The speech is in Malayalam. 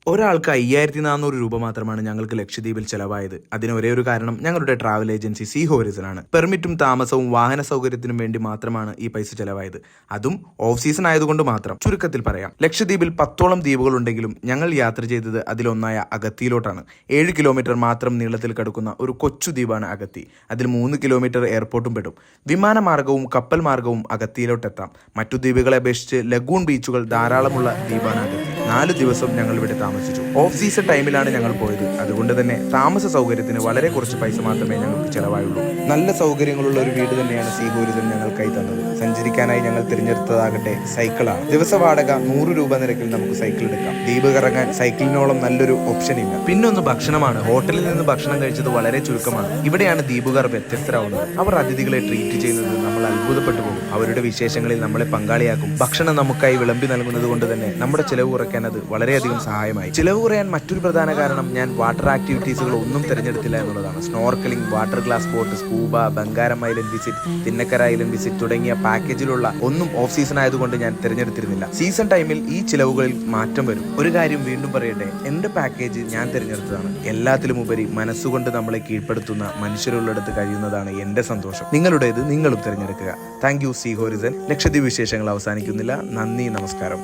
ഒരാൾക്ക് 5400 രൂപ മാത്രമാണ് ഞങ്ങൾക്ക് ലക്ഷദ്വീപിൽ ചെലവായത്. അതിന് ഒരേ ഒരു കാരണം ഞങ്ങളുടെ ട്രാവൽ ഏജൻസി സീ ഹോറിസൺ ആണ്. പെർമിറ്റും താമസവും വാഹന സൗകര്യത്തിനും വേണ്ടി മാത്രമാണ് ഈ പൈസ ചെലവായത്. അതും ഓഫ് സീസൺ ആയതുകൊണ്ട് മാത്രം. ചുരുക്കത്തിൽ പറയാം, ലക്ഷദ്വീപിൽ 10ഓളം ദ്വീപുകൾ ഉണ്ടെങ്കിലും ഞങ്ങൾ യാത്ര ചെയ്തത് അതിലൊന്നായ അഗത്തിയിലോട്ടാണ്. 7 കിലോമീറ്റർ മാത്രം നീളത്തിൽ കിടക്കുന്ന ഒരു കൊച്ചു ദ്വീപാണ് അഗത്തി. അതിൽ 3 കിലോമീറ്റർ എയർപോർട്ടും പെടും. വിമാനമാർഗവും കപ്പൽ മാർഗവും അഗത്തിയിലോട്ടെത്താം. മറ്റു ദ്വീപുകളെ അപേക്ഷിച്ച് ലഗൂൺ ബീച്ചുകൾ ധാരാളമുള്ള ദ്വീപാണ് അഗത്തി. 4 ദിവസം ഞങ്ങൾ ഇവിടെ താമസിച്ചു. ഓഫ് സീസൺ ടൈമിലാണ് ഞങ്ങൾ പോയത്. അതുകൊണ്ട് തന്നെ താമസ സൗകര്യത്തിന് വളരെ കുറച്ച് പൈസ മാത്രമേ ഞങ്ങൾക്ക് ചെലവായുള്ളൂ. നല്ല സൗകര്യങ്ങളുള്ള ഒരു വീട് തന്നെയാണ് സീ ഹോറിസൺ ഞങ്ങൾക്കായി തന്നത്. സഞ്ചരിക്കാനായി ഞങ്ങൾ തിരഞ്ഞെടുത്തതാകട്ടെ സൈക്കിളാണ്. ദിവസ വാടക 100 രൂപ നിരക്കിൽ നമുക്ക് സൈക്കിൾ എടുക്കാം. ദ്വീപ് കറങ്ങാൻ സൈക്കിളിനോളം നല്ലൊരു ഓപ്ഷൻ ഇല്ല. പിന്നൊന്ന് ഭക്ഷണമാണ്. ഹോട്ടലിൽ നിന്ന് ഭക്ഷണം കഴിച്ചത് വളരെ ചുരുക്കമാണ്. ഇവിടെയാണ് ദ്വീപുകാർ വ്യത്യസ്തരാവുന്നത്. അവർ അതിഥികളെ ട്രീറ്റ് ചെയ്യുന്നത് നമ്മൾ അത്ഭുതപ്പെട്ടു പോകും. അവരുടെ വിശേഷങ്ങളിൽ നമ്മളെ പങ്കാളിയാക്കും. ഭക്ഷണം നമുക്കായി വിളമ്പി നൽകുന്നത് കൊണ്ട് തന്നെ നമ്മുടെ ചിലവ് കുറയ്ക്കാൻ അത് വളരെയധികം സഹായമായി. ചിലവ് കുറയാൻ മറ്റൊരു പ്രധാന കാരണം ഞാൻ വാട്ടർ ആക്ടിവിറ്റീസുകൾ ഒന്നും തിരഞ്ഞെടുത്തില്ല എന്നുള്ളതാണ്. Snorkelling, water glass boat, scuba, Bangaram island visit, Thinnakara island visit തുടങ്ങിയ പാക്കേജിലുള്ള ഒന്നും ഓഫ് സീസൺ ആയതുകൊണ്ട് ഞാൻ തിരഞ്ഞെടുത്തിരുന്നില്ല. സീസൺ ടൈമിൽ ഈ ചിലവുകളിൽ മാറ്റം വരും. ഒരു കാര്യം വീണ്ടും പറയട്ടെ, എന്റെ പാക്കേജ് ഞാൻ തിരഞ്ഞെടുത്തതാണ്. എല്ലാത്തിലും ഉപരി മനസ്സുകൊണ്ട് നമ്മളെ കീഴ്പ്പെടുത്തുന്ന മനുഷ്യരുള്ളിടത്ത് കഴിയുന്നതാണ് എന്റെ സന്തോഷം. നിങ്ങളുടേത് നിങ്ങളും തിരഞ്ഞെടുക്കുക. Thank you Sea Horizon. Lakshadweep വിശേഷങ്ങൾ അവസാനിക്കുന്നില്ല. നന്ദി, നമസ്കാരം.